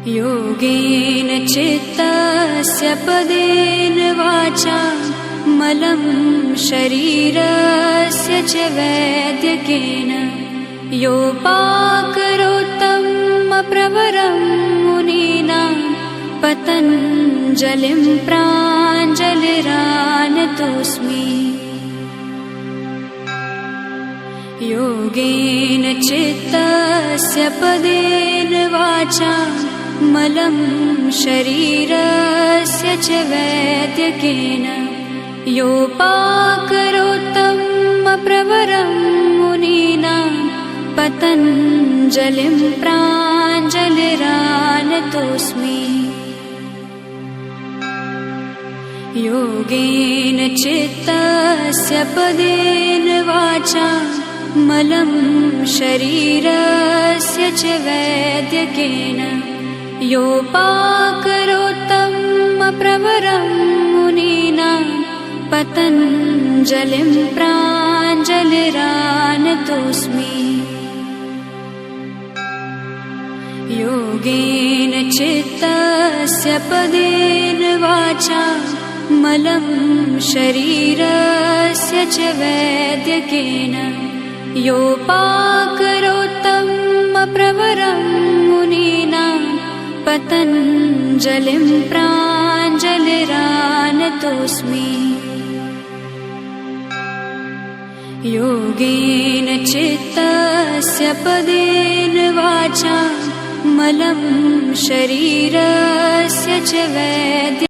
योगेन चित्तस्य पदेन वाचा मलं शरीरस्य च वैद्यकेन योपाकरोत्तं प्रवरं मुनीनां पतञ्जलिं प्राञ्जलिरानतोऽस्मि। योगेन चित्तस्य पदेन वाचा मलं शरीरस्य च वैद्यकेन योपाकरोत्तं प्रवरं मुनीनां पतञ्जलिं प्राञ्जलिरानतोऽस्मि। योगेन चित्तस्य पदेन वाचा मलं शरीरस्य च वैद्यकेन योपाकरोत्तं प्रवरं मुनीनां पतञ्जलिं प्राञ्जलिरानतोऽस्मि। योगेन चित्तस्य पदेन वाचा मलं शरीरस्य च वैद्यकेन योपाकरोत्तं प्रवरं मुनीनां पतञ्जलिं प्राञ्जलिरानतोऽस्मि। योगेन चित्तस्य पदेन वाचा मलं शरीरस्य च वैद्यकेन